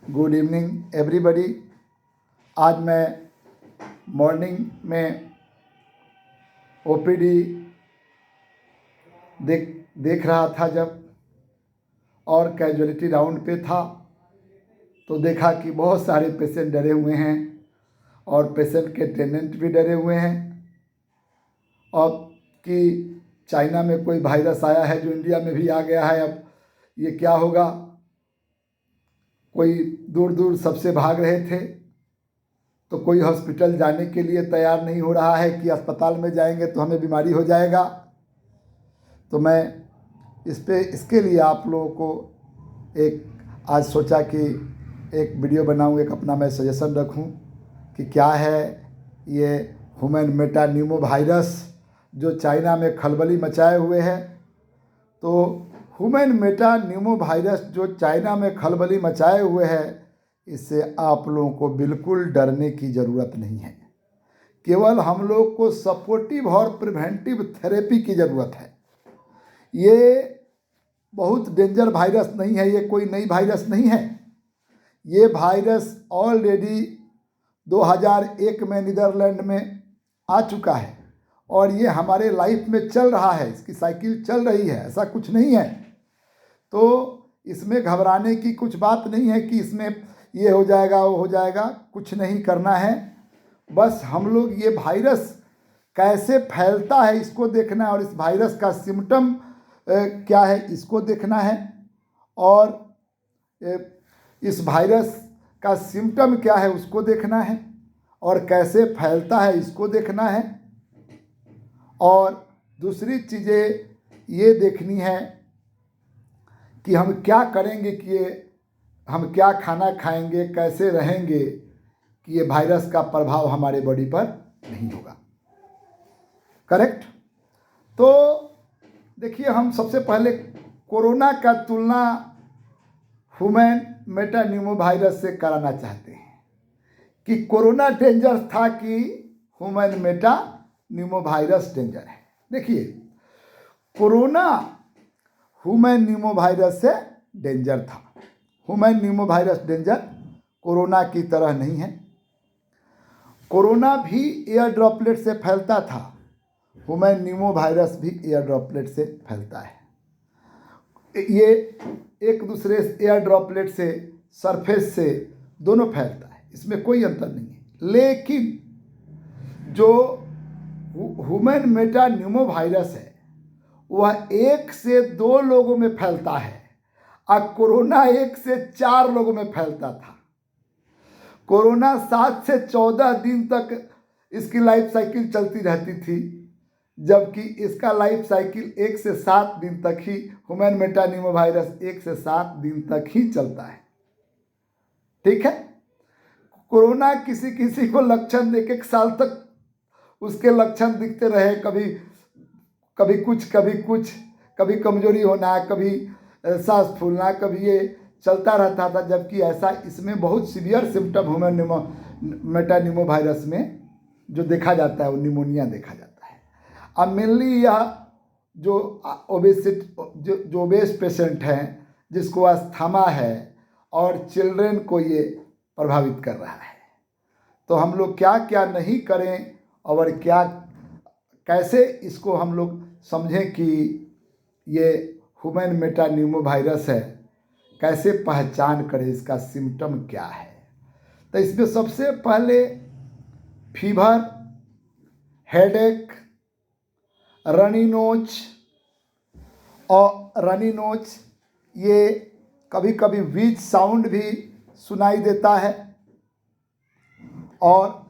Good evening everybody. आज मैं morning में ओपीडी देख रहा था जब, और कैजुअलिटी राउंड पे था तो देखा कि बहुत सारे पेशेंट डरे हुए हैं और पेशेंट के अटेंडेंट भी डरे हुए हैं, और कि चाइना में कोई वायरस आया है जो इंडिया में भी आ गया है, अब ये क्या होगा। कोई दूर दूर सबसे भाग रहे थे तो कोई हॉस्पिटल जाने के लिए तैयार नहीं हो रहा है कि अस्पताल में जाएंगे तो हमें बीमारी हो जाएगा। तो मैं इसके लिए आप लोगों को आज सोचा कि एक वीडियो बनाऊं, एक अपना मैं सजेशन रखूं कि क्या है ये ह्यूमन मेटान्यूमो वायरस जो चाइना में खलबली मचाए हुए है। तो ह्यूमन मेटान्यूमो वायरस जो चाइना में खलबली मचाए हुए है, इससे आप लोगों को बिल्कुल डरने की ज़रूरत नहीं है। केवल हम लोग को सपोर्टिव और प्रिवेंटिव थेरेपी की ज़रूरत है। ये बहुत डेंजर वायरस नहीं है, ये कोई नई वायरस नहीं है। ये वायरस ऑलरेडी 2001 में नीदरलैंड में आ चुका है और ये हमारे लाइफ में चल रहा है, इसकी साइकिल चल रही है, ऐसा कुछ नहीं है। तो इसमें घबराने की कुछ बात नहीं है कि इसमें ये हो जाएगा वो हो जाएगा, कुछ नहीं करना है। बस हम लोग ये वायरस कैसे फैलता है इसको देखना है, और इस वायरस का सिम्टम क्या है इसको देखना है, और इस वायरस का सिम्टम क्या है उसको देखना है, और कैसे फैलता है इसको देखना है। और दूसरी चीज़ें ये देखनी है कि हम क्या करेंगे, कि हम क्या खाना खाएंगे, कैसे रहेंगे कि ये वायरस का प्रभाव हमारे बॉडी पर नहीं होगा। करेक्ट। तो देखिए, हम सबसे पहले कोरोना का तुलना ह्यूमन मेटान्यूमो वायरस से कराना चाहते हैं कि कोरोना डेंजर था कि ह्यूमन मेटान्यूमो वायरस डेंजर है। देखिए, कोरोना ह्यूमन न्यूमो वायरस से डेंजर था। Human Numa virus danger corona की तरह नहीं है। कोरोना भी एयर ड्रॉपलेट से फैलता था, ह्यूमन न्यूमो वायरस भी एयर ड्रॉपलेट से फैलता है। ये एक दूसरे एयर ड्रॉपलेट से, सरफेस से दोनों फैलता है, इसमें कोई अंतर नहीं है। लेकिन जो ह्यूमन मेटान्यूमो वायरस है वह 1 से 2 लोगों में फैलता है, और कोरोना 1 से 4 लोगों में फैलता था। कोरोना 7 से 14 दिन तक इसकी लाइफ साइकिल चलती रहती थी, जबकि इसका लाइफ साइकिल 1 से 7 दिन तक ही, ह्यूमन मेटान्यूमो वायरस 1 से 7 दिन तक ही चलता है। ठीक है। कोरोना किसी को लक्षण 1 साल तक उसके लक्षण दिखते रहे, कभी कुछ, कभी कमजोरी होना, कभी सांस फूलना, कभी ये चलता रहता था। जबकि ऐसा इसमें बहुत सीवियर सिम्टम ह्यूमन मेटान्यूमो वायरस में जो देखा जाता है वो निमोनिया देखा जाता है। अब मेनली यह जो ओबेस पेशेंट हैं, जिसको अस्थमा है, और चिल्ड्रेन को ये प्रभावित कर रहा है। तो हम लोग क्या क्या नहीं करें और कैसे इसको हम लोग समझें कि ये ह्यूमन मेटान्यूमो वायरस है, कैसे पहचान करें, इसका सिम्टम क्या है। तो इसमें सबसे पहले फीवर, हेडेक, रनी नोज, ये कभी कभी वीज साउंड भी सुनाई देता है, और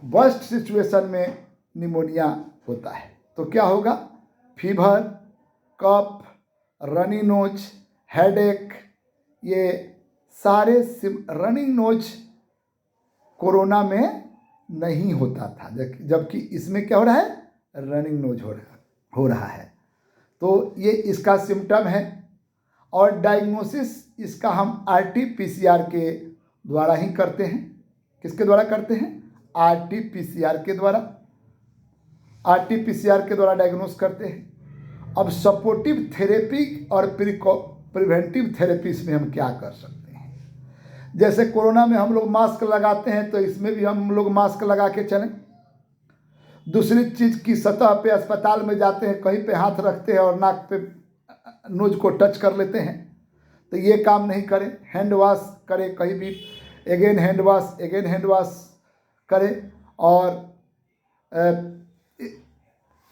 वर्स्ट सिचुएशन में निमोनिया होता है। तो क्या होगा? फीवर, कफ, रनी नोज, हेडेक, ये सारे रनिंग नोज कोरोना में नहीं होता था, जबकि इसमें क्या हो रहा है? रनिंग नोज हो रहा है। तो ये इसका सिम्टम है, और डायग्नोसिस इसका हम RT-PCR के द्वारा ही करते हैं। किसके द्वारा करते हैं? RT-PCR के द्वारा। RT-PCR के द्वारा डायग्नोस करते हैं। अब सपोर्टिव थेरेपी और प्रिवेंटिव थेरेपी में हम क्या कर सकते हैं? जैसे कोरोना में हम लोग मास्क लगाते हैं तो इसमें भी हम लोग मास्क लगा के चलें। दूसरी चीज़ की सतह पे अस्पताल में जाते हैं, कहीं पे हाथ रखते हैं और नाक पे नोज को टच कर लेते हैं, तो ये काम नहीं करें। हैंड वॉश करें, कहीं भी अगेन हैंड वॉश करें। और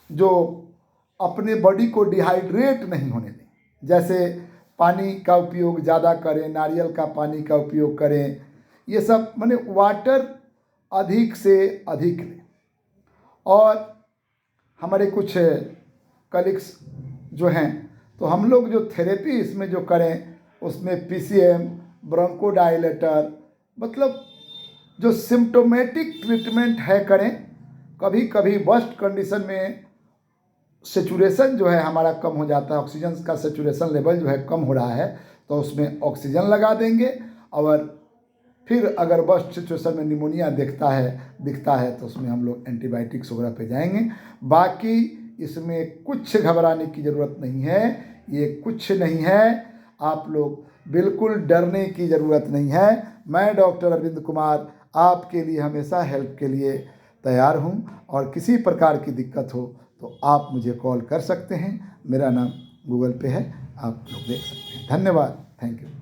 जो अपने बॉडी को डिहाइड्रेट नहीं होने दें, जैसे पानी का उपयोग ज़्यादा करें, नारियल का पानी का उपयोग करें, ये सब माने वाटर अधिक से अधिक लें। और हमारे कुछ कलीग्स जो हैं, तो हम लोग जो थेरेपी इसमें जो करें उसमें PCM, ब्रोंकोडायलेटर, मतलब जो सिम्टोमेटिक ट्रीटमेंट है करें। कभी कभी वर्स्ट कंडीशन में सेचुरेशन जो है हमारा कम हो जाता है, ऑक्सीजन का सेचुरेशन लेवल जो है कम हो रहा है, तो उसमें ऑक्सीजन लगा देंगे। और फिर अगर वर्स्ट सिचुएशन में निमोनिया दिखता है तो उसमें हम लोग एंटीबायोटिक्स वगैरह पे जाएंगे। बाकी इसमें कुछ घबराने की ज़रूरत नहीं है, ये कुछ नहीं है, आप लोग बिल्कुल डरने की ज़रूरत नहीं है। मैं डॉक्टर अरविंद कुमार आपके लिए हमेशा हेल्प के लिए तैयार हूँ, और किसी प्रकार की दिक्कत हो तो आप मुझे कॉल कर सकते हैं। मेरा नाम गूगल पे है, आप लोग देख सकते हैं। धन्यवाद, थैंक यू।